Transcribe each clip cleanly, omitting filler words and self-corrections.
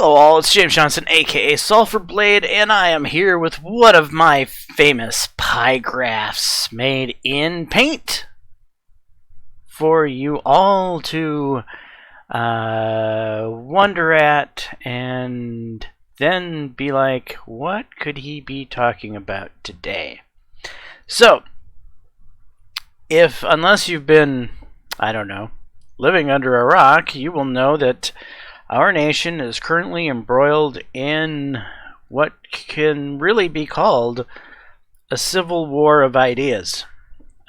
Hello all, it's James Johnson, aka Sulfur Blade, and I am here with one of my famous pie graphs made in paint for you all to wonder at and then be like, what could he be talking about today? So, unless you've been, I don't know, living under a rock, you will know that our nation is currently embroiled in what can really be called a civil war of ideas.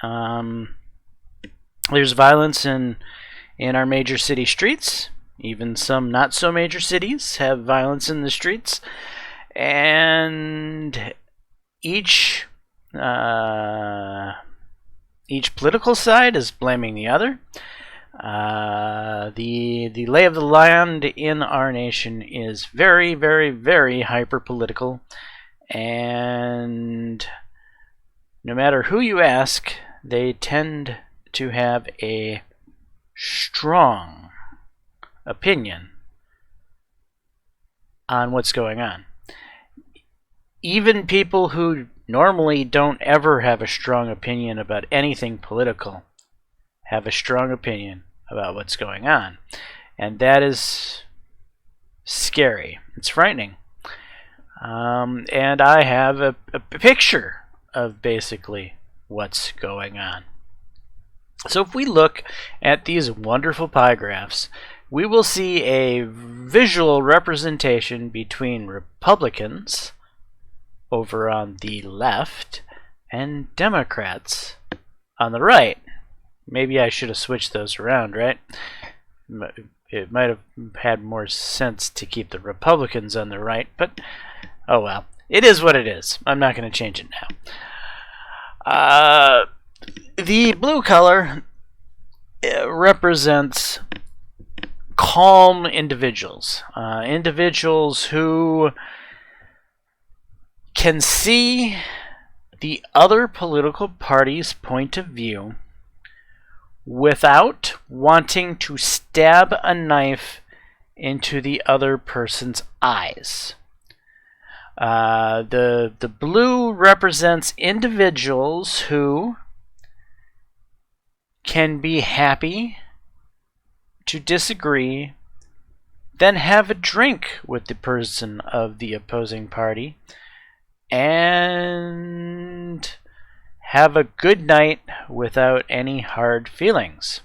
There's violence in our major city streets. Even some not so major cities have violence in the streets. And each political side is blaming the other. The lay of the land in our nation is very, very, very hyper-political, and no matter who you ask, they tend to have a strong opinion on what's going on. Even people who normally don't ever have a strong opinion about anything political have a strong opinion about what's going on. And that is scary. It's frightening. And I have a picture of basically what's going on. So if we look at these wonderful pie graphs, we will see a visual representation between Republicans over on the left and Democrats on the right. Maybe I should have switched those around, right? It might have had more sense to keep the Republicans on the right, but oh well. It is what it is. I'm not going to change it now. The blue color represents calm individuals. Individuals who can see the other political party's point of view without wanting to stab a knife into the other person's eyes. The blue represents individuals who can be happy to disagree, then have a drink with the person of the opposing party, and have a good night without any hard feelings.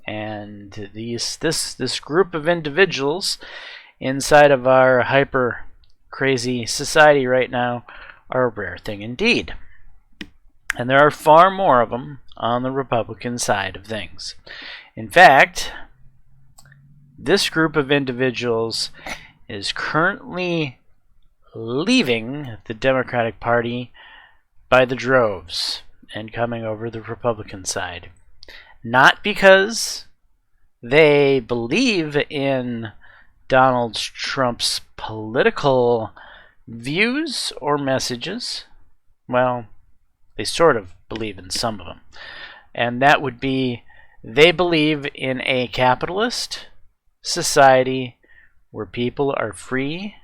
And this group of individuals inside of our hyper crazy society right now are a rare thing indeed. And there are far more of them on the Republican side of things. In fact, this group of individuals is currently leaving the Democratic Party by the droves and coming over the Republican side. Not because they believe in Donald Trump's political views or messages. Well, they sort of believe in some of them. And that would be, they believe in a capitalist society where people are free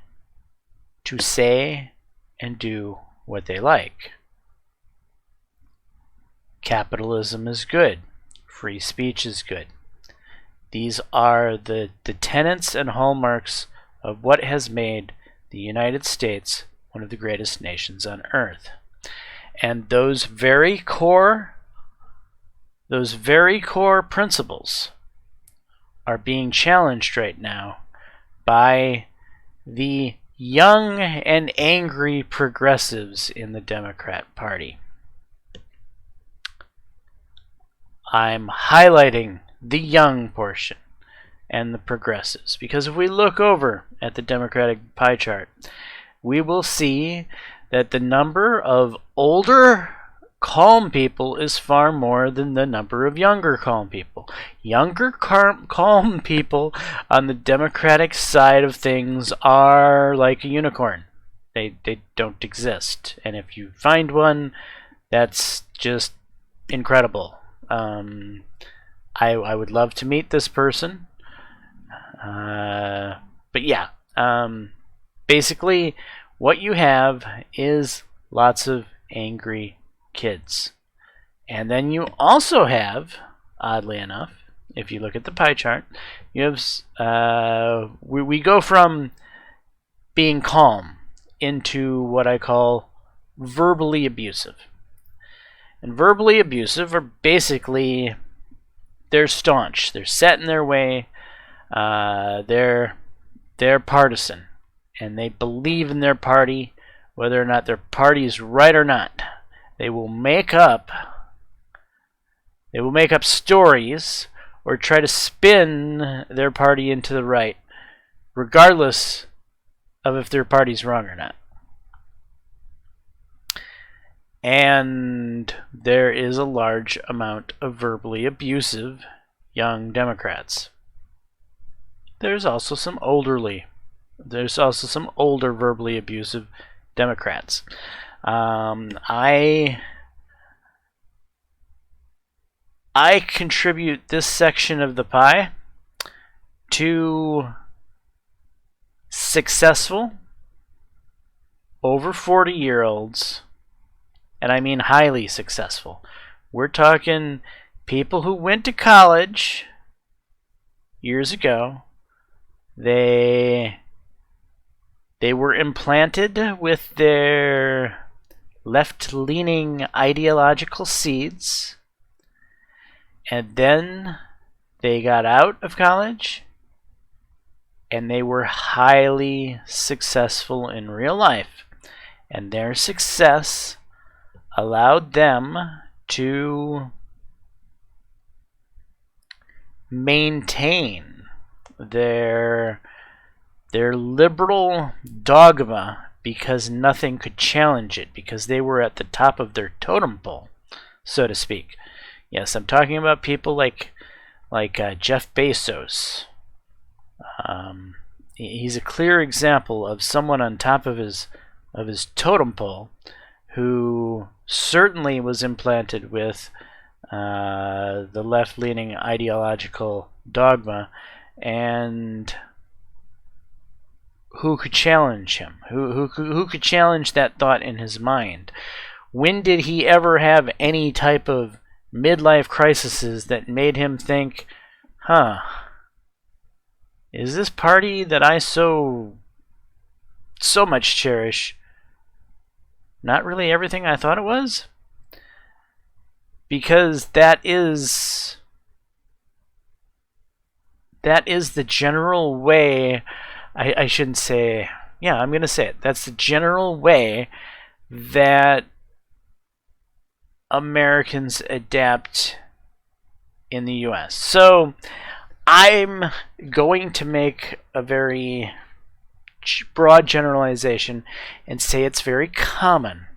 to say and do what they like. Capitalism is good. Free speech is good. These are the tenets and hallmarks of what has made the United States one of the greatest nations on earth. And those very core principles are being challenged right now by the young and angry progressives in the Democrat Party. I'm highlighting the young portion and the progressives, because if we look over at the Democratic pie chart, we will see that the number of older calm people is far more than the number of younger calm people. Younger calm people on the Democratic side of things are like a unicorn. They don't exist. And if you find one, that's just incredible. I would love to meet this person. But yeah, Basically, what you have is lots of angry kids. And then you also have, oddly enough, if you look at the pie chart, you have we go from being calm into what I call verbally abusive. And verbally abusive are basically, they're staunch, they're set in their way, they're partisan, and they believe in their party whether or not their party is right or not. They will make up stories or try to spin their party into the right, regardless of if their party's wrong or not. And there is a large amount of verbally abusive young Democrats. There's also some older verbally abusive Democrats. I contribute this section of the pie to successful over 40-year-olds, and I mean highly successful. We're talking people who went to college years ago. They were implanted with their left-leaning ideological seeds, and then they got out of college and they were highly successful in real life, and their success allowed them to maintain their liberal dogma because nothing could challenge it, because they were at the top of their totem pole, so to speak. Yes, I'm talking about people like Jeff Bezos. He's a clear example of someone on top of his totem pole who certainly was implanted with the left-leaning ideological dogma, and who could challenge him? Who could challenge that thought in his mind? When did he ever have any type of midlife crises that made him think, is this party that I so much cherish not really everything I thought it was? Because that is the general way. I shouldn't say, yeah, I'm going to say it. That's the general way that Americans adapt in the US. So I'm going to make a very broad generalization and say it's very common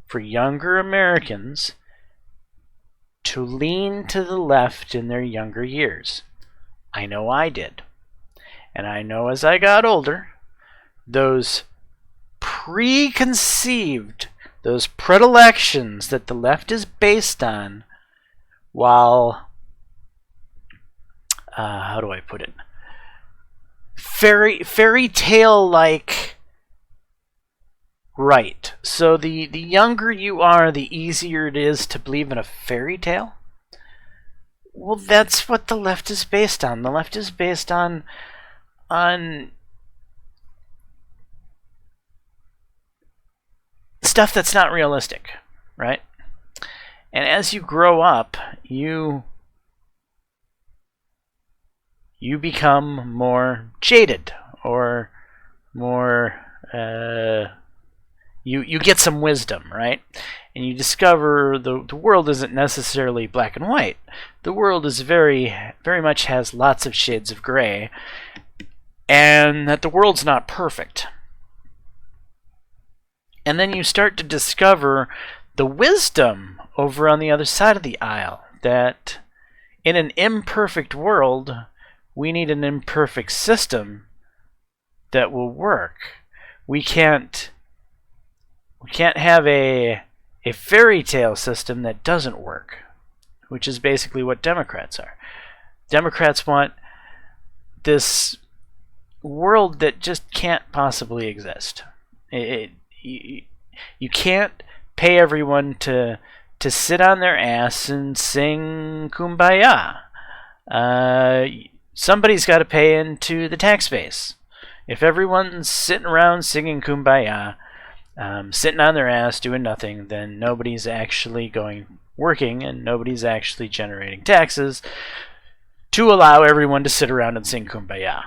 for younger Americans to lean to the left in their younger years. I know I did. And I know as I got older, those preconceived, those predilections that the left is based on, while, how do I put it? Fairy tale like right. So the younger you are, the easier it is to believe in a fairy tale. Well, that's what the left is based on. The left is based on stuff that's not realistic, right? And as you grow up, you become more jaded, or more you get some wisdom, right? And you discover the world isn't necessarily black and white. The world is very much has lots of shades of gray, and that the world's not perfect. And then you start to discover the wisdom over on the other side of the aisle, that in an imperfect world, we need an imperfect system that will work. We can't have a fairy tale system that doesn't work, which is basically what Democrats are. Democrats want this world that just can't possibly exist. You can't pay everyone to sit on their ass and sing Kumbaya. Somebody's got to pay into the tax base. If everyone's sitting around singing Kumbaya, sitting on their ass doing nothing, then nobody's actually working, and nobody's actually generating taxes to allow everyone to sit around and sing Kumbaya.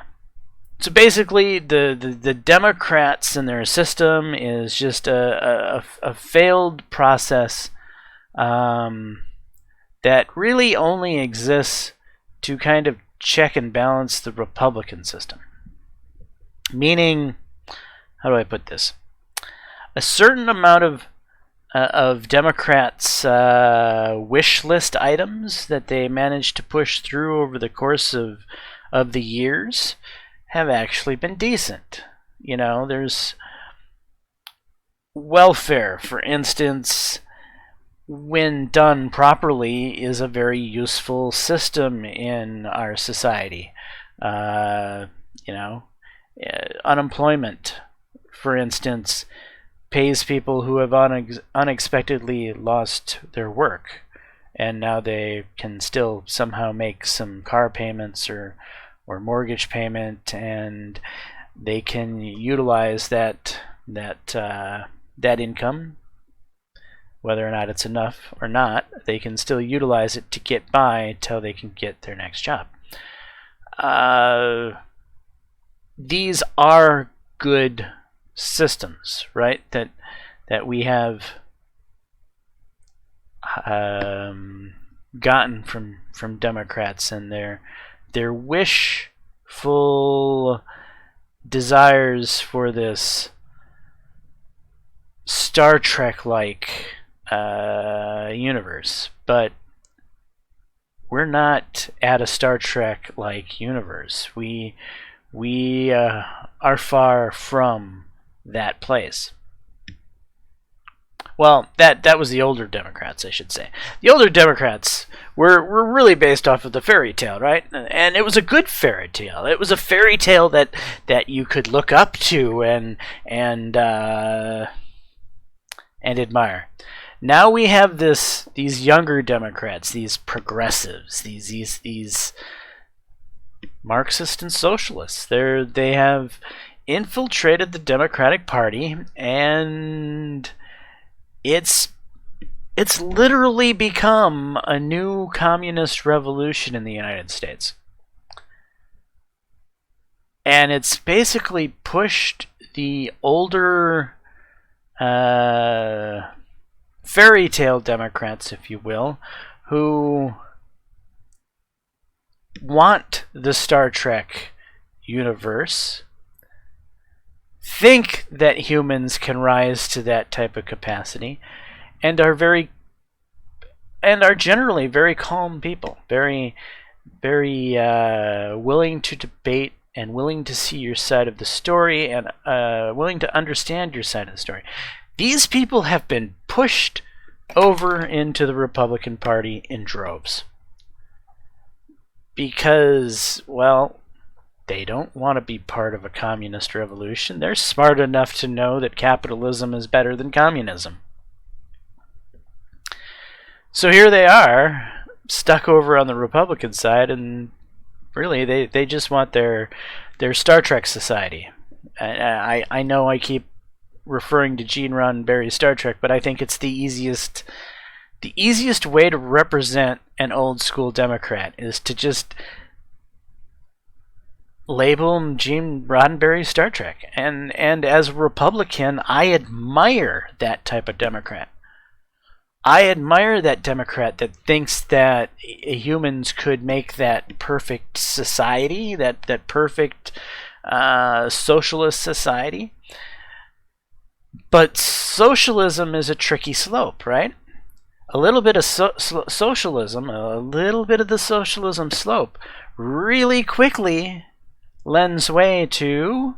So basically, the Democrats and their system is just a failed process that really only exists to kind of check and balance the Republican system. Meaning, how do I put this? A certain amount of Democrats' wish list items that they managed to push through over the course of the years have actually been decent. You know, there's welfare, for instance, when done properly, is a very useful system in our society. Unemployment, for instance, pays people who have unexpectedly lost their work, and now they can still somehow make some car payments or mortgage payment, and they can utilize that income, whether or not it's enough or not. They can still utilize it to get by till they can get their next job. These are good systems, right? That we have gotten from Democrats and their wishful desires for this Star Trek-like universe. But we're not at a Star Trek-like universe. We are far from that place. Well, that was the older Democrats, I should say. The older Democrats were really based off of the fairy tale, right? And it was a good fairy tale. It was a fairy tale that you could look up to and admire. Now we have these younger Democrats, these progressives, these Marxists and socialists. They have infiltrated the Democratic Party, and it's literally become a new communist revolution in the United States. And it's basically pushed the older fairy tale Democrats, if you will, who want the Star Trek universe, think that humans can rise to that type of capacity, and are generally very calm people, very willing to debate and willing to see your side of the story and willing to understand your side of the story. These people have been pushed over into the Republican Party in droves because, well, they don't want to be part of a communist revolution. They're smart enough to know that capitalism is better than communism. So here they are, stuck over on the Republican side, and really they just want their Star Trek society. I know I keep referring to Gene Roddenberry's Star Trek, but I think it's the easiest way to represent an old school Democrat is to just label Gene Roddenberry's Star Trek. And as a Republican, I admire that type of Democrat. I admire that Democrat that thinks that humans could make that perfect society, that perfect socialist society. But socialism is a tricky slope, right? A little bit of socialism, a little bit of the socialism slope really quickly lends way to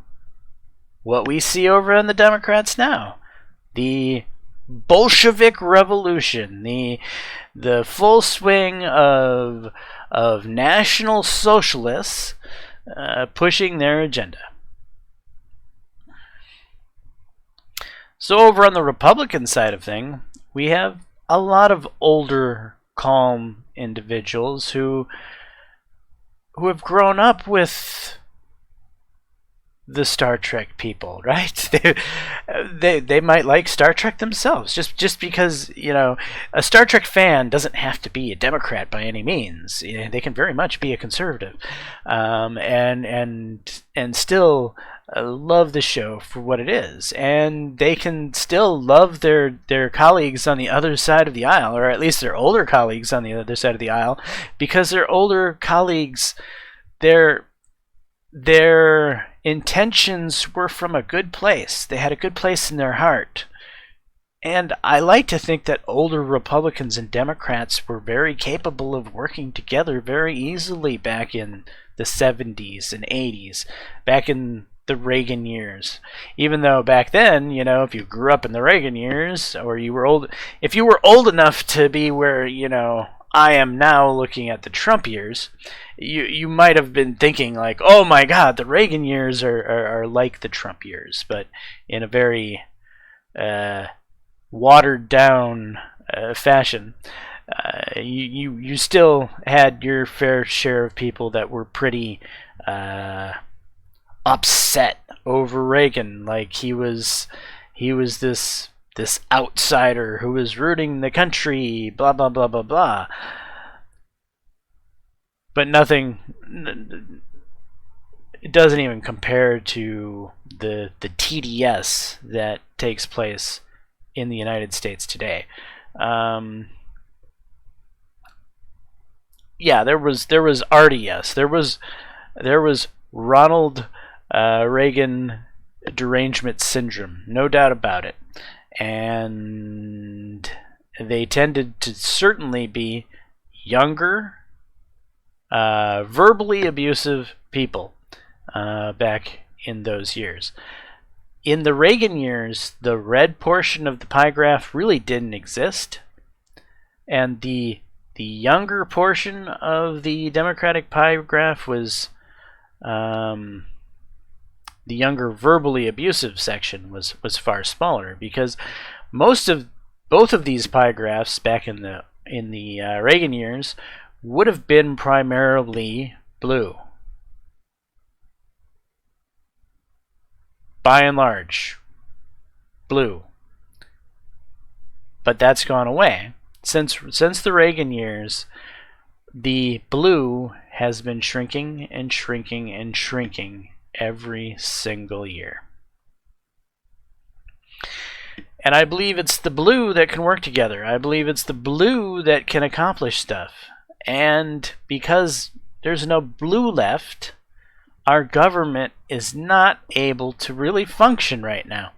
what we see over on the Democrats now. The Bolshevik Revolution, the full swing of National Socialists pushing their agenda. So over on the Republican side of things, we have a lot of older, calm individuals who have grown up with the Star Trek people, right? They might like Star Trek themselves, just because, you know, a Star Trek fan doesn't have to be a Democrat by any means. You know, they can very much be a conservative, and still love the show for what it is, and they can still love their colleagues on the other side of the aisle, or at least their older colleagues on the other side of the aisle, because their older colleagues, their intentions were from a good place. They had a good place in their heart. And I like to think that older Republicans and Democrats were very capable of working together very easily back in the 70s and 80s, back in the Reagan years. Even though back then, you know, if you grew up in the Reagan years, or you were old, if you were old enough to be where, you know, I am now looking at the Trump years, you might have been thinking like, oh my God, the Reagan years are like the Trump years, but in a very watered down fashion. You still had your fair share of people that were pretty upset over Reagan, like he was this outsider who was rooting the country, blah blah blah blah blah. But nothing, it doesn't even compare to the TDS that takes place in the United States today. Yeah, there was RDS, there was Ronald Reagan derangement syndrome, no doubt about it. And they tended to certainly be younger, verbally abusive people back in those years. In the Reagan years, the red portion of the pie graph really didn't exist, and the younger portion of the Democratic pie graph was the younger verbally abusive section was far smaller, because both of these pie graphs back in the Reagan years would have been primarily blue. By and large, blue. But that's gone away. Since the Reagan years, the blue has been shrinking and shrinking and shrinking every single year. And I believe it's the blue that can work together. I believe it's the blue that can accomplish stuff. And because there's no blue left, our government is not able to really function right now.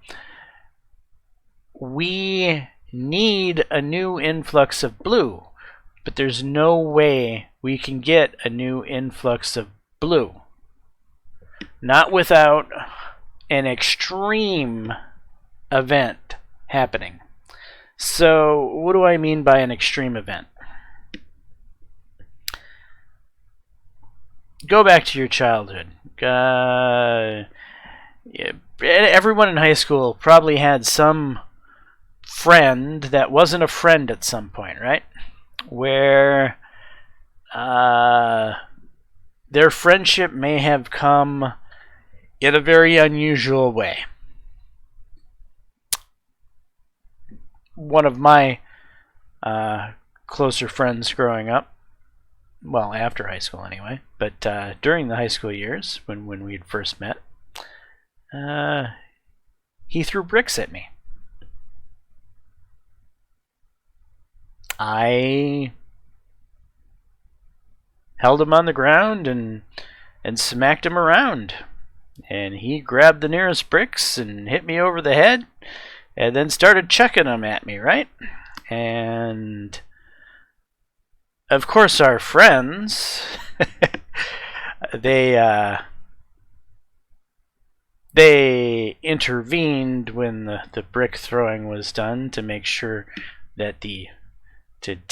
We need a new influx of blue, but there's no way we can get a new influx of blue. Not without an extreme event happening. So, what do I mean by an extreme event? Go back to your childhood. Everyone in high school probably had some friend that wasn't a friend at some point, right? Where their friendship may have come in a very unusual way. One of my closer friends growing up, well, after high school anyway, but during the high school years, when we had first met, he threw bricks at me. I held him on the ground and smacked him around. And he grabbed the nearest bricks and hit me over the head, and then started chucking them at me, right? And of course our friends, they intervened when the brick throwing was done to make sure that to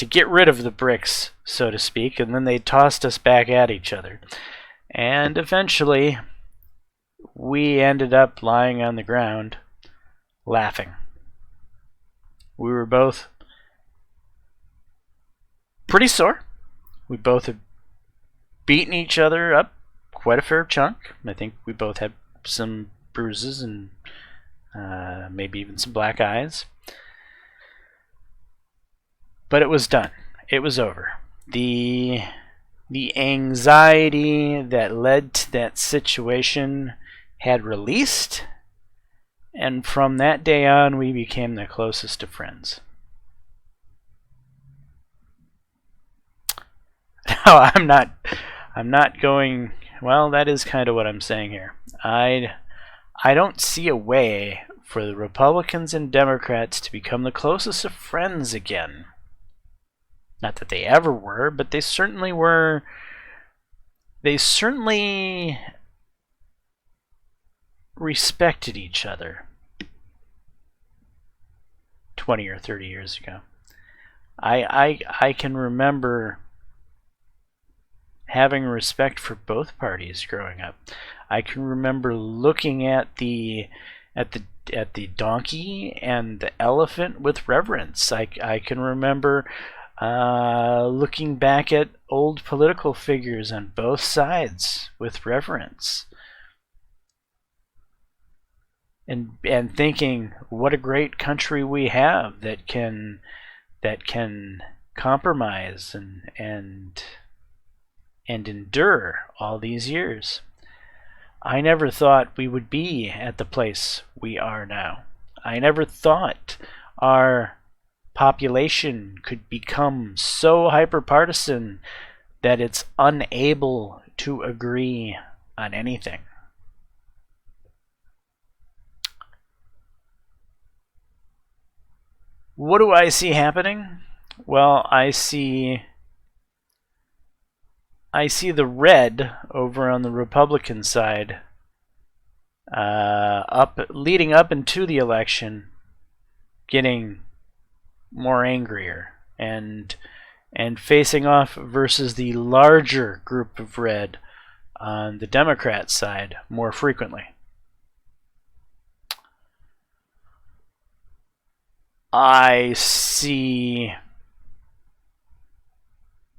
get rid of the bricks, so to speak, and then they tossed us back at each other. And eventually we ended up lying on the ground laughing. We were both pretty sore. We both had beaten each other up quite a fair chunk. I think we both had some bruises and maybe even some black eyes. But it was done. It was over. The anxiety that led to that situation had released, and from that day on, we became the closest of friends. No, I'm not going. Well, that is kind of what I'm saying here. I don't see a way for the Republicans and Democrats to become the closest of friends again. Not that they ever were, but they certainly were. They certainly respected each other 20 or 30 years ago. I can remember having respect for both parties growing up. I can remember looking at the donkey and the elephant with reverence. I can remember looking back at old political figures on both sides with reverence. And thinking, what a great country we have that can compromise and endure all these years. I never thought we would be at the place we are now. I never thought our population could become so hyper-partisan that it's unable to agree on anything. What do I see happening? Well, I see the red over on the Republican side leading up into the election getting more angrier and facing off versus the larger group of red on the Democrat side more frequently. I see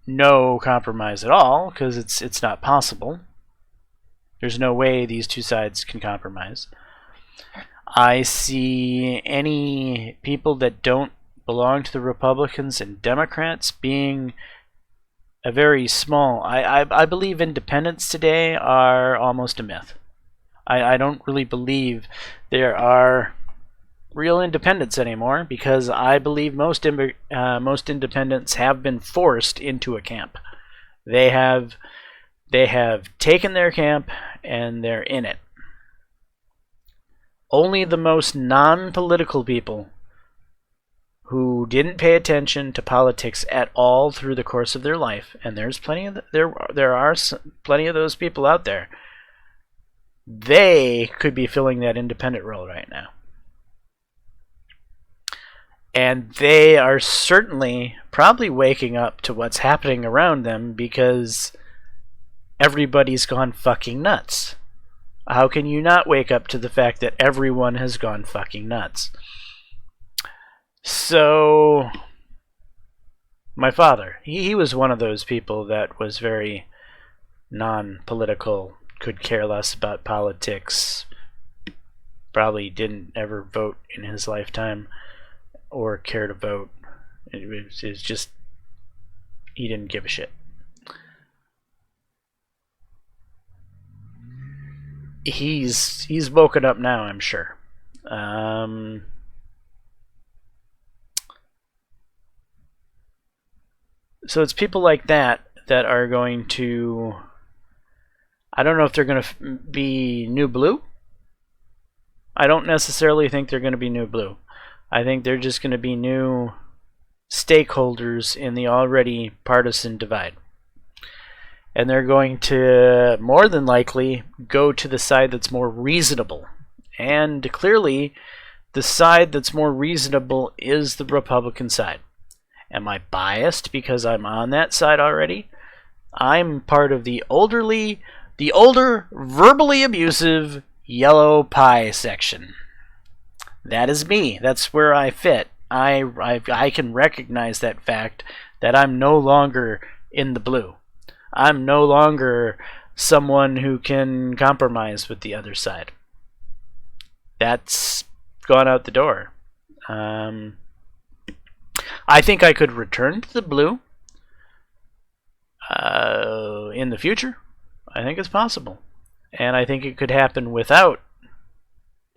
no compromise at all, because it's not possible. There's no way these two sides can compromise. I see any people that don't belong to the Republicans and Democrats being a very small... I believe independents today are almost a myth. I don't really believe there are real independents anymore, because I believe most independents have been forced into a camp. They have taken their camp and they're in it. Only the most non-political people who didn't pay attention to politics at all through the course of their life, and there's plenty of there are plenty of those people out there, they could be filling that independent role right now. And they are certainly probably waking up to what's happening around them, because everybody's gone fucking nuts. How can you not wake up to the fact that everyone has gone fucking nuts? So, my father, he was one of those people that was very non-political, could care less about politics, probably didn't ever vote in his lifetime or care to vote. It was just, he didn't give a shit. He's woken up now, I'm sure. So it's people like that that are going to... I don't know if they're going to be new blue. I don't necessarily think they're going to be new blue. I think they're just going to be new stakeholders in the already partisan divide. And they're going to, more than likely, go to the side that's more reasonable. And clearly, the side that's more reasonable is the Republican side. Am I biased because I'm on that side already? I'm part of the older, verbally abusive yellow pie section. That is me. That's where I fit. I can recognize that fact that I'm no longer in the blue. I'm no longer someone who can compromise with the other side. That's gone out the door. I think I could return to the blue in the future. I think it's possible. And I think it could happen without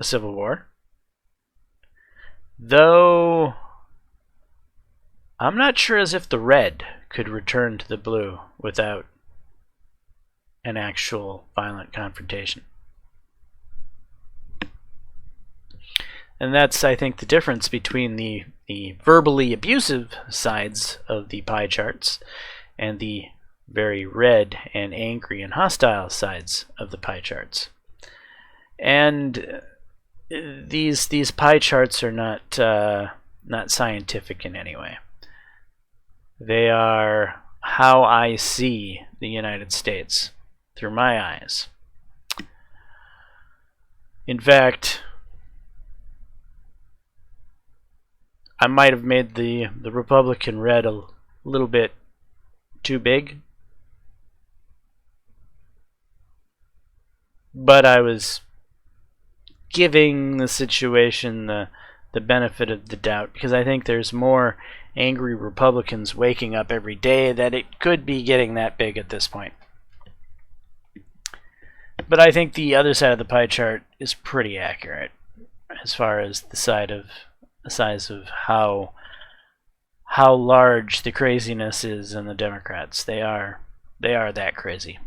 a civil war. Though I'm not sure as if the red could return to the blue without an actual violent confrontation. And that's, I think, the difference between the verbally abusive sides of the pie charts and the very red and angry and hostile sides of the pie charts. And these pie charts are not scientific in any way. They are how I see the United States through my eyes. In fact, I might have made the Republican red a little bit too big, but I was giving the situation the benefit of the doubt, because I think there's more angry Republicans waking up every day that it could be getting that big at this point. But I think the other side of the pie chart is pretty accurate as far as the size of how large the craziness is in the Democrats. They are that crazy.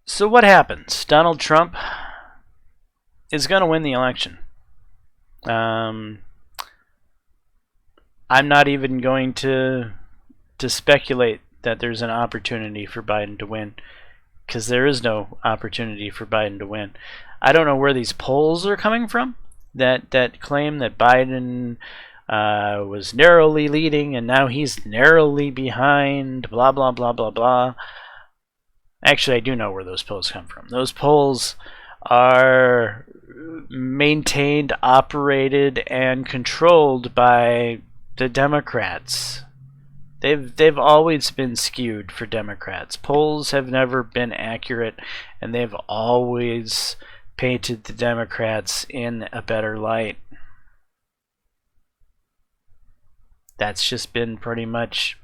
So what happens? Donald Trump is going to win the election. I'm not even going to speculate that there's an opportunity for Biden to win, because there is no opportunity for Biden to win. I don't know where these polls are coming from that claim that Biden was narrowly leading and now he's narrowly behind, blah, blah, blah, blah, blah. Actually, I do know where those polls come from. Those polls are maintained, operated, and controlled by the Democrats. They've always been skewed for Democrats. Polls have never been accurate, and they've always painted the Democrats in a better light. That's just been pretty much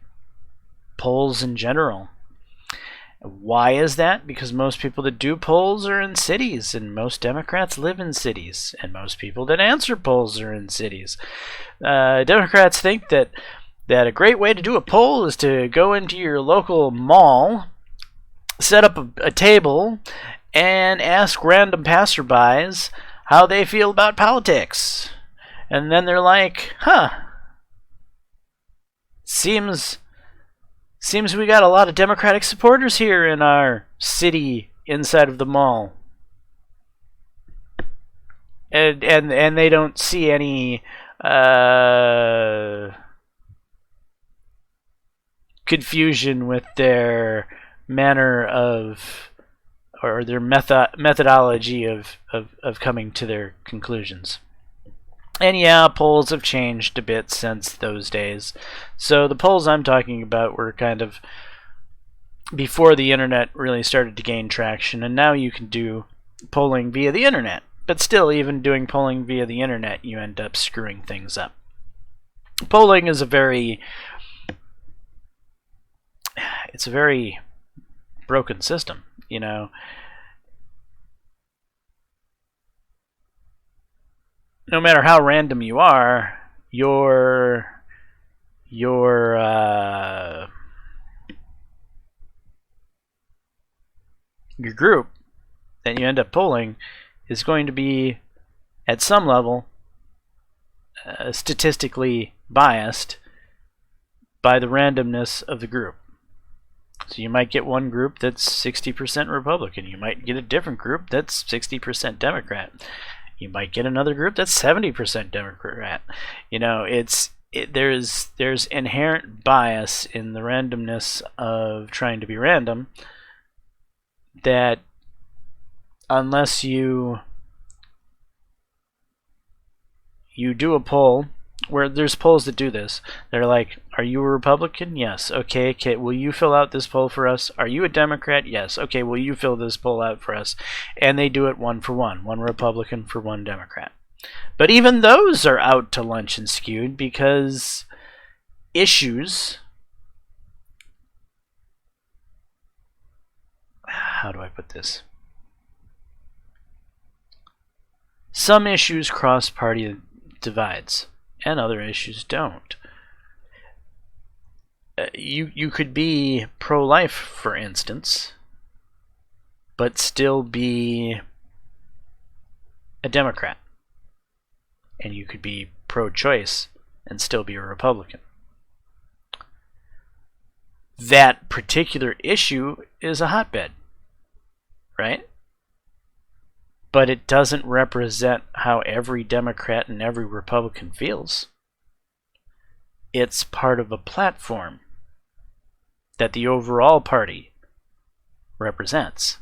polls in general. Why is that? Because most people that do polls are in cities, and most Democrats live in cities, and most people that answer polls are in cities. Democrats think that a great way to do a poll is to go into your local mall, set up a table, and ask random passerbys how they feel about politics. And then they're like, seems we got a lot of Democratic supporters here in our city inside of the mall. And they don't see any confusion with their manner of, or their methodology of coming to their conclusions. And yeah, polls have changed a bit since those days. So the polls I'm talking about were kind of before the internet really started to gain traction, and now you can do polling via the internet. But still, even doing polling via the internet, you end up screwing things up. Polling is a very broken system, you know. No matter how random you are, your group that you end up polling is going to be, at some level, statistically biased by the randomness of the group. So you might get one group that's 60% Republican. You might get a different group that's 60% Democrat. You might get another group that's 70% Democrat. You know, there's inherent bias in the randomness of trying to be random, that unless you do a poll, where there's polls that do this, they're like, are you a Republican? Yes. Okay, will you fill out this poll for us? Are you a Democrat? Yes. Okay, will you fill this poll out for us? And they do it one for one Republican for one Democrat. But even those are out to lunch and skewed, because issues, how do I put this? Some issues cross party divides, and other issues don't. You could be pro-life, for instance, but still be a Democrat. And you could be pro-choice and still be a Republican. That particular issue is a hotbed, right? But it doesn't represent how every Democrat and every Republican feels. It's part of a platform that the overall party represents.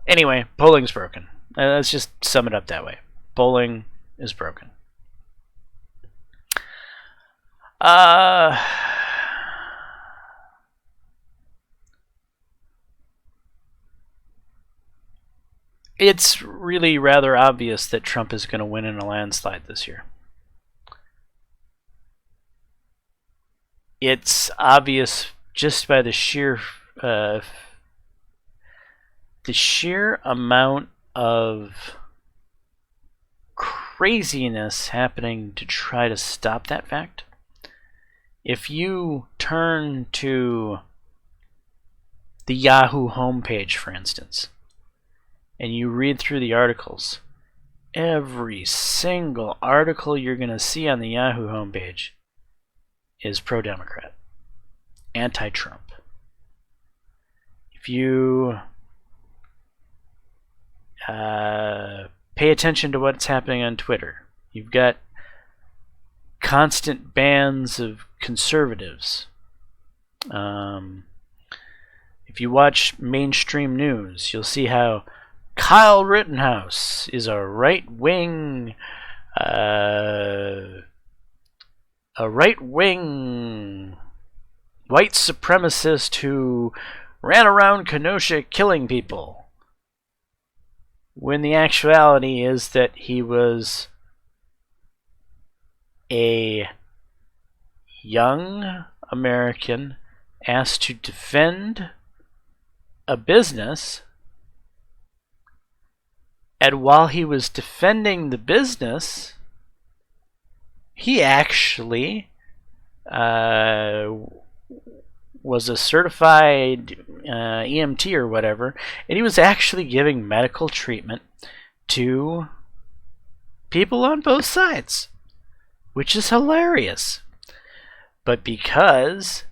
Anyway, polling's broken. Let's just sum it up that way. Polling is broken. It's really rather obvious that Trump is going to win in a landslide this year. It's obvious just by the sheer amount of craziness happening to try to stop that fact. If you turn to the Yahoo homepage, for instance, and you read through the articles, every single article you're going to see on the Yahoo homepage is pro-Democrat, anti-Trump. If you pay attention to what's happening on Twitter, you've got constant bans of conservatives. If you watch mainstream news, you'll see how Kyle Rittenhouse is a right-wing white supremacist who ran around Kenosha killing people, when the actuality is that he was a young American asked to defend a business, and while he was defending the business, he actually was a certified EMT or whatever, and he was actually giving medical treatment to people on both sides, which is hilarious. But because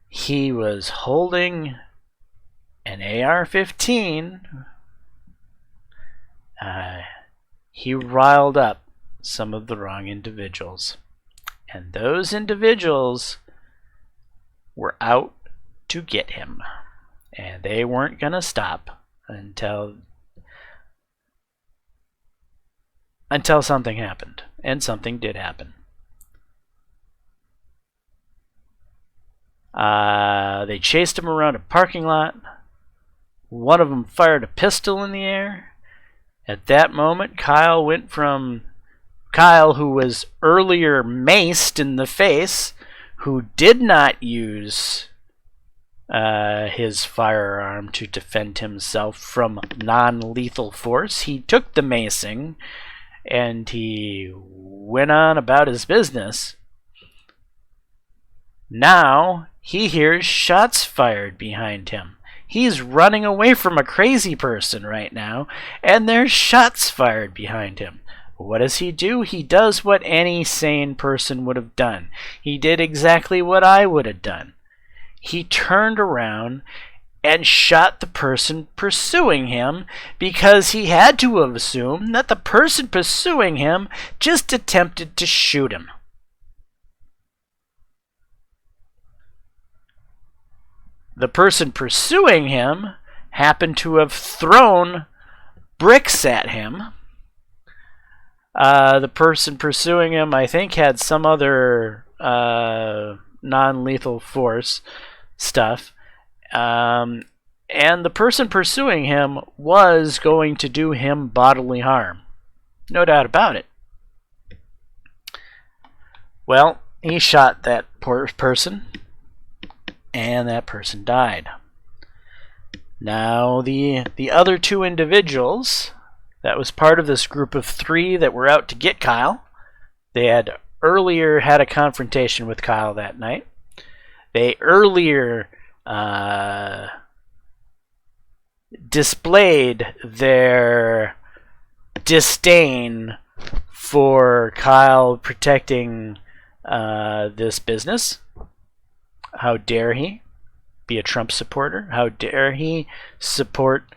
he was holding an AR-15, he riled up some of the wrong individuals. And those individuals were out to get him. And they weren't going to stop until something happened. And something did happen. They chased him around a parking lot. One of them fired a pistol in the air. At that moment, Kyle, who was earlier maced in the face, who did not use his firearm to defend himself from non-lethal force. He took the macing and he went on about his business. Now he hears shots fired behind him. He's running away from a crazy person right now, and there's shots fired behind him. What does he do? He does what any sane person would have done. He did exactly what I would have done. He turned around and shot the person pursuing him because he had to have assumed that the person pursuing him just attempted to shoot him. The person pursuing him happened to have thrown bricks at him. The person pursuing him, I think, had some other non-lethal force stuff. And the person pursuing him was going to do him bodily harm. No doubt about it. Well, he shot that poor person, and that person died. Now, the other two individuals that was part of this group of three that were out to get Kyle, they had earlier had a confrontation with Kyle that night. They earlier displayed their disdain for Kyle protecting this business. How dare he be a Trump supporter? How dare he support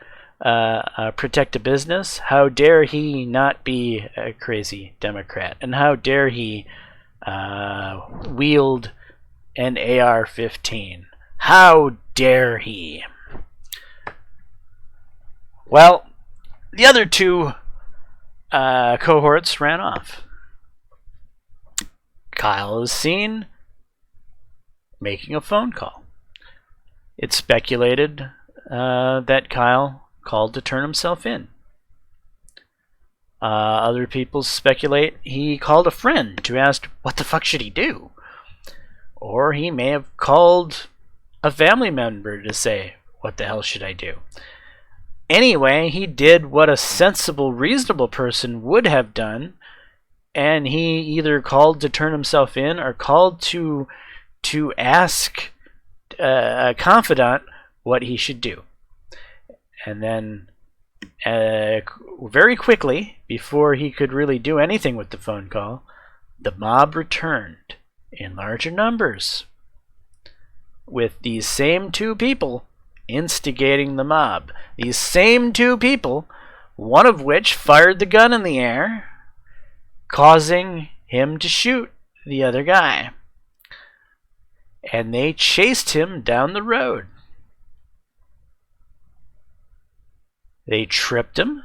protect a business? How dare he not be a crazy Democrat? And how dare he wield an AR-15? How dare he? Well, the other two cohorts ran off. Kyle is seen making a phone call. It's speculated that Kyle called to turn himself in. Other people speculate he called a friend to ask what the fuck should he do. Or he may have called a family member to say, what the hell should I do? Anyway, he did what a sensible, reasonable person would have done, and he either called to turn himself in or called to ask a confidant what he should do. And then very quickly, before he could really do anything with the phone call, the mob returned in larger numbers with these same two people instigating the mob. These same two people, one of which fired the gun in the air, causing him to shoot the other guy. And they chased him down the road. They tripped him.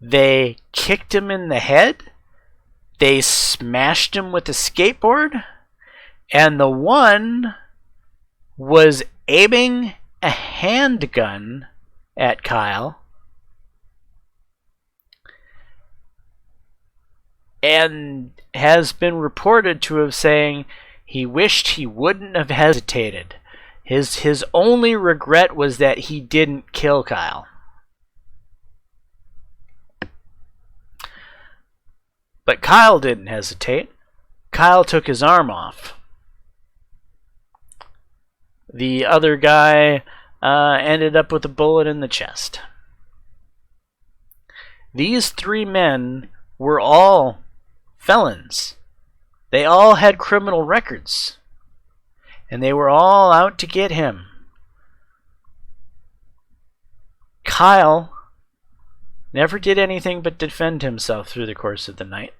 They kicked him in the head. They smashed him with a skateboard. And the one was aiming a handgun at Kyle. And has been reported to have saying he wished he wouldn't have hesitated. His only regret was that he didn't kill Kyle. But Kyle didn't hesitate. Kyle took his arm off. The other guy ended up with a bullet in the chest. These three men were all felons. They all had criminal records. And they were all out to get him. Kyle never did anything but defend himself through the course of the night.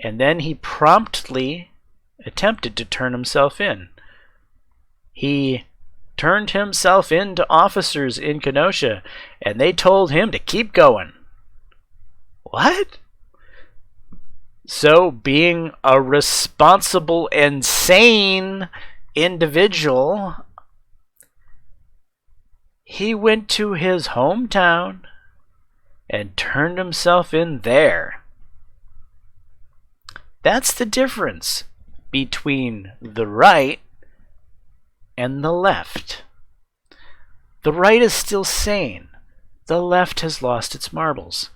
And then he promptly attempted to turn himself in. He turned himself in to officers in Kenosha, and they told him to keep going. What? So, being a responsible and sane individual, he went to his hometown and turned himself in there. That's the difference between the right and the left. The right is still sane. The left has lost its marbles.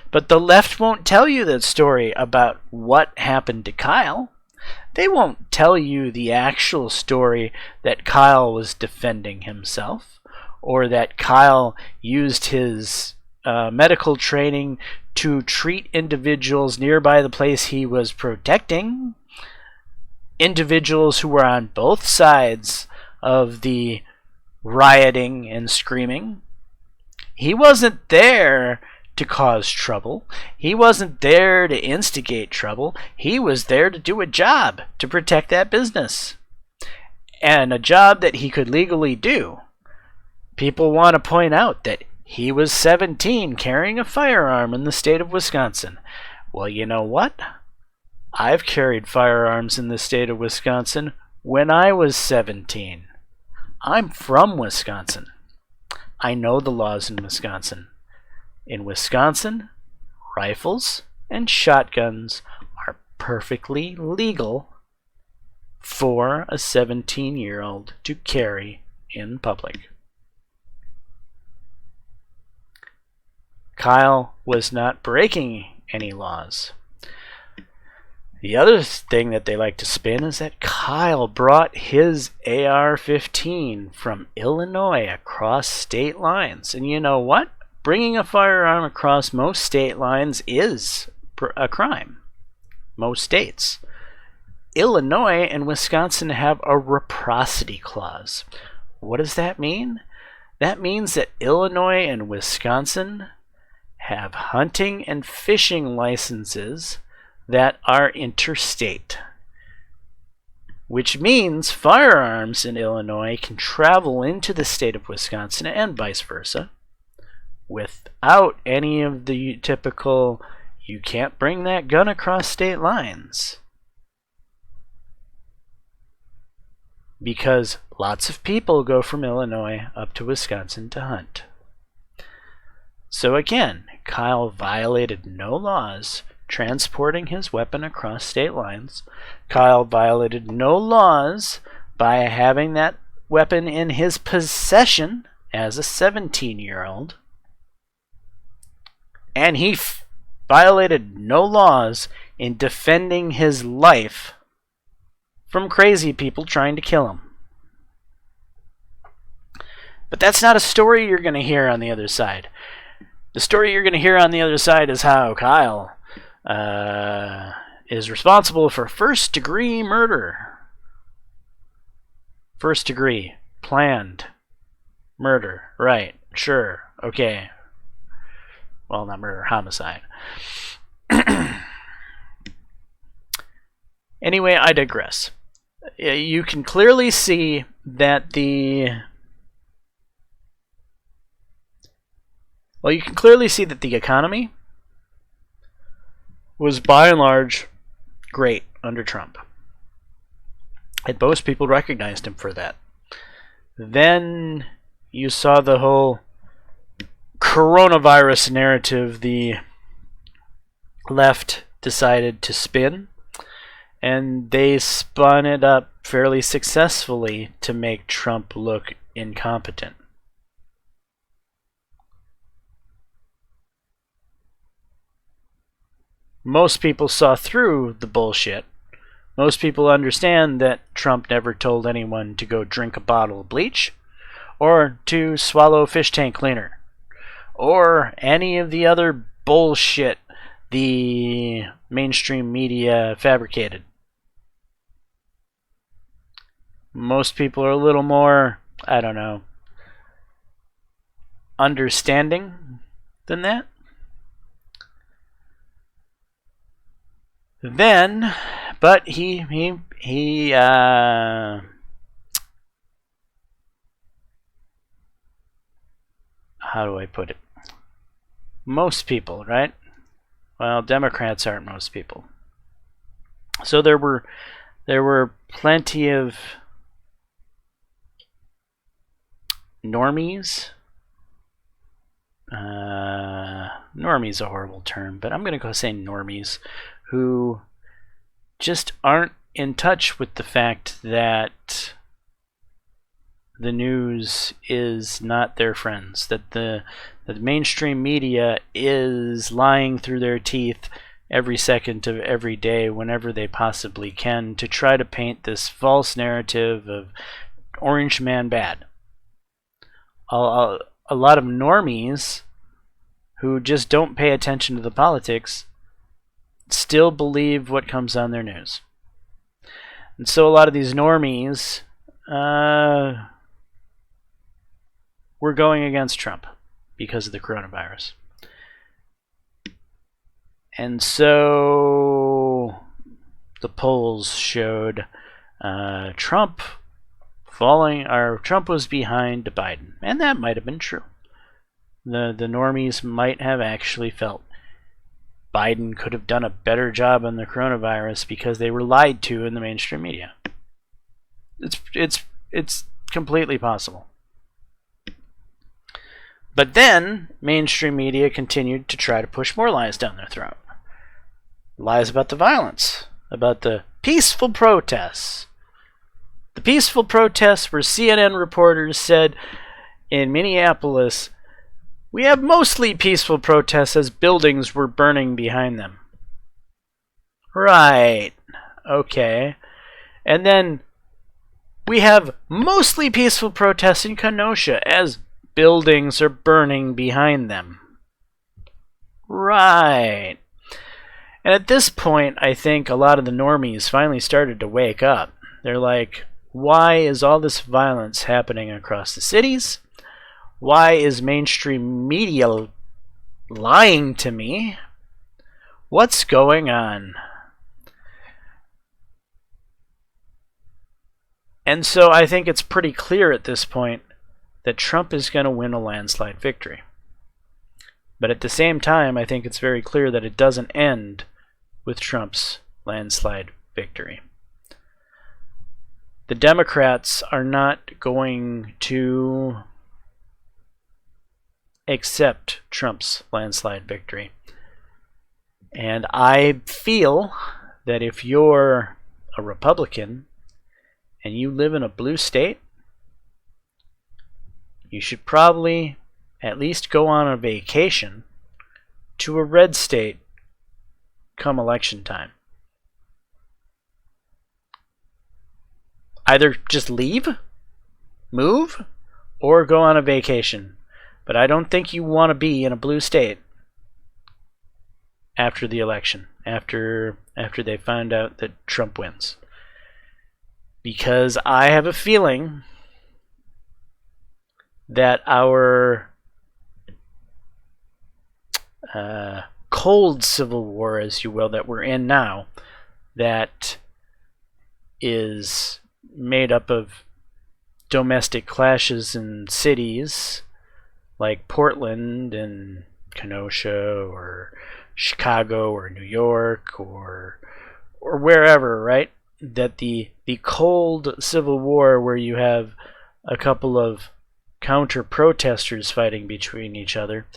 But the left won't tell you that story about what happened to Kyle. They won't tell you the actual story that Kyle was defending himself, or that Kyle used his medical training to treat individuals nearby the place he was protecting. individuals who were on both sides of the rioting and screaming. He wasn't there to cause trouble. He wasn't there to instigate trouble. He was there to do a job to protect that business. And a job that he could legally do. People want to point out that he was 17 carrying a firearm in the state of Wisconsin. Well, you know what? I've carried firearms in the state of Wisconsin when I was 17. I'm from Wisconsin. I know the laws in Wisconsin. In Wisconsin, rifles and shotguns are perfectly legal for a 17-year-old to carry in public. Kyle was not breaking any laws. The other thing that they like to spin is that Kyle brought his AR-15 from Illinois across state lines. And you know what? Bringing a firearm across most state lines is a crime. Most states. Illinois and Wisconsin have a reciprocity clause. What does that mean? That means that Illinois and Wisconsin have hunting and fishing licenses that are interstate, which means firearms in Illinois can travel into the state of Wisconsin and vice versa without any of the typical you can't bring that gun across state lines, because lots of people go from Illinois up to Wisconsin to hunt. So again, Kyle violated no laws transporting his weapon across state lines. Kyle violated no laws by having that weapon in his possession as a 17-year-old. And he violated no laws in defending his life from crazy people trying to kill him. But that's not a story you're going to hear on the other side. The story you're going to hear on the other side is how Kyle is responsible for first-degree murder. First degree. Planned. Murder. Right. Sure. Okay. Well, not murder. Homicide. Anyway, I digress. You can clearly see that the economy was by and large great under Trump. And most people recognized him for that. Then you saw the whole coronavirus narrative the left decided to spin, and they spun it up fairly successfully to make Trump look incompetent. Most people saw through the bullshit. Most people understand that Trump never told anyone to go drink a bottle of bleach or to swallow a fish tank cleaner or any of the other bullshit the mainstream media fabricated. Most people are a little more, I don't know, understanding than that. Then, but he how do I put it? Most people, right? Well, Democrats aren't most people. So there were plenty of normies. Normie's a horrible term, but I'm going to go say normies who just aren't in touch with the fact that the news is not their friends, that the mainstream media is lying through their teeth every second of every day whenever they possibly can to try to paint this false narrative of Orange Man bad. A lot of normies who just don't pay attention to the politics still believe what comes on their news. And so a lot of these normies were going against Trump because of the coronavirus. And so the polls showed Trump was behind Biden, and that might have been true. The normies might have actually felt Biden could have done a better job on the coronavirus because they were lied to in the mainstream media. It's completely possible. But then mainstream media continued to try to push more lies down their throat. Lies about the violence, about the peaceful protests. The peaceful protests where CNN reporters said in Minneapolis, we have mostly peaceful protests as buildings were burning behind them. Right. Okay. And then we have mostly peaceful protests in Kenosha as buildings are burning behind them. Right. And at this point, I think a lot of the normies finally started to wake up. They're like, why is all this violence happening across the cities? Why is mainstream media lying to me? What's going on? And so I think it's pretty clear at this point that Trump is going to win a landslide victory. But at the same time, I think it's very clear that it doesn't end with Trump's landslide victory. The Democrats are not going to accept Trump's landslide victory. And I feel that if you're a Republican and you live in a blue state, you should probably at least go on a vacation to a red state come election time. Either just leave, move, or go on a vacation. But I don't think you want to be in a blue state after the election, after they find out that Trump wins. Because I have a feeling that our cold civil war, as you will, that we're in now, that is made up of domestic clashes in cities like Portland and Kenosha or Chicago or New York or wherever, right? That the cold civil war where you have a couple of counter-protesters fighting between each other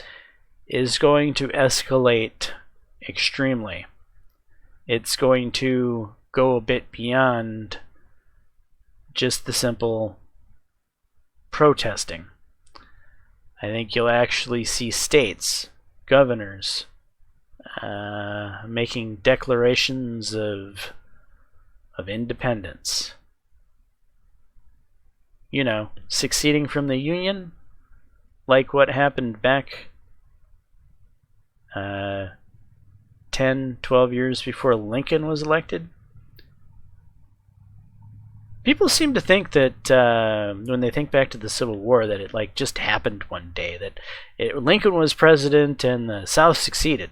is going to escalate extremely. It's going to go a bit beyond just the simple protesting. I think you'll actually see states, governors, making declarations of independence. You know, seceding from the Union, like what happened back 10, 12 years before Lincoln was elected. People seem to think that when they think back to the Civil War, that it like just happened one day, that Lincoln was president and the South succeeded.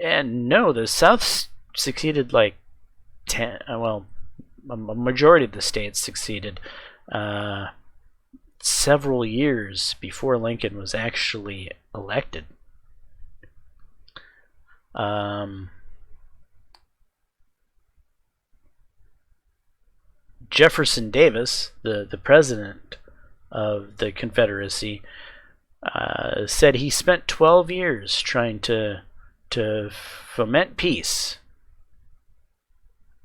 And no, the South succeeded like a majority of the states succeeded several years before Lincoln was actually elected. Jefferson Davis, the president of the Confederacy, said he spent 12 years trying to foment peace,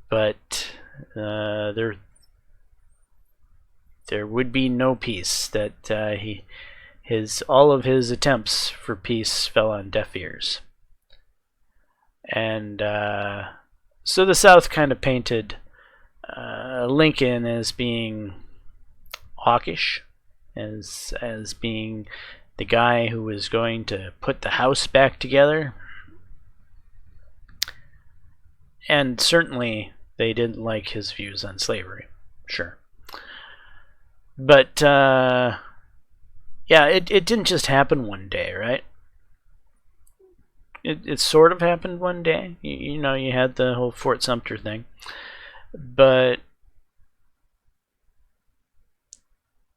but there would be no peace. That all of his attempts for peace fell on deaf ears, and so the South kind of painted Lincoln as being hawkish, as being the guy who was going to put the house back together. And certainly They didn't like his views on slavery. Sure. But, yeah, it didn't just happen one day, right? It sort of happened one day. You know, you had the whole Fort Sumter thing. But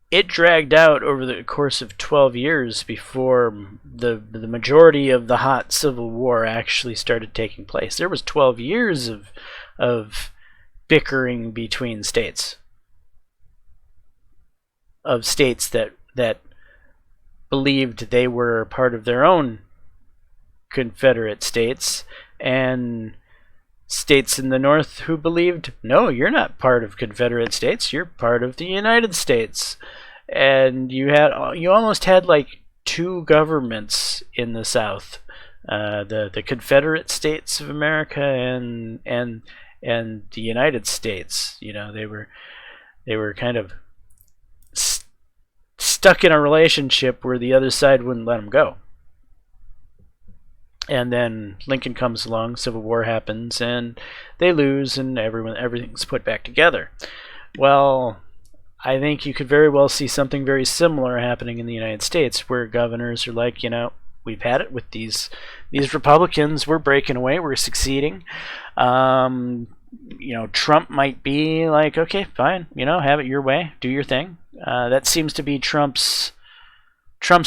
it dragged out over the course of 12 years before the majority of the hot Civil War actually started taking place. There was 12 years of bickering between states. Of states that believed they were part of their own Confederate states, and states in the North who believed, no, you're not part of Confederate states, you're part of the United States. And you almost had like two governments in the South, the Confederate States of America and the United States. You know, they were kind of stuck in a relationship where the other side wouldn't let them go. And then Lincoln comes along, Civil War happens, and they lose, and everything's put back together. Well, I think you could very well see something very similar happening in the United States, where governors are like, you know, we've had it with these Republicans, we're breaking away, we're succeeding. You know, Trump might be like, okay, fine, you know, have it your way, do your thing. That seems to be Trump's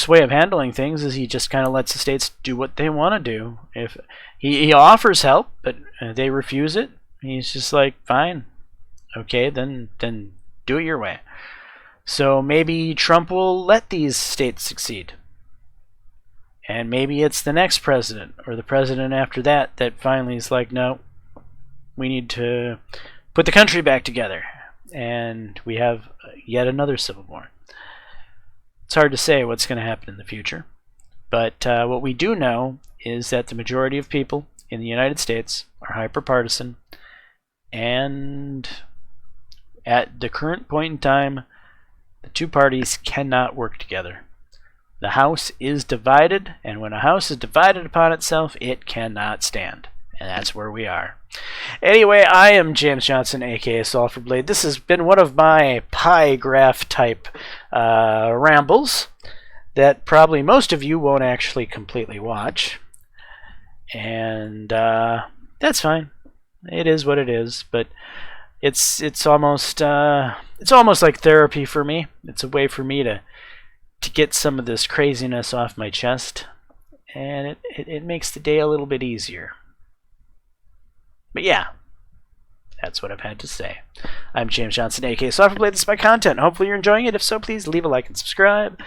way of handling things, is he just kind of lets the states do what they want to do. If he offers help, but they refuse it, he's just like, fine, okay, then do it your way. So maybe Trump will let these states succeed. And maybe it's the next president or the president after that that finally is like, no, we need to put the country back together. And we have yet another Civil War. It's hard to say what's going to happen in the future. But what we do know is that the majority of people in the United States are hyper-partisan. And at the current point in time, the two parties cannot work together. The House is divided, and when a house is divided upon itself, it cannot stand. And that's where we are. Anyway, I am James Johnson, aka Sulphur Blade. This has been one of my pie graph type rambles that probably most of you won't actually completely watch. And that's fine. It is what it is, but it's almost like therapy for me. It's a way for me to get some of this craziness off my chest, and it makes the day a little bit easier. But yeah, that's what I've had to say. I'm James Johnson, aka Software. This is my content. Hopefully you're enjoying it. If so, please leave a like and subscribe.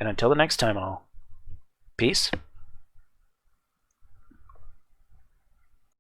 And until the next time, all, peace.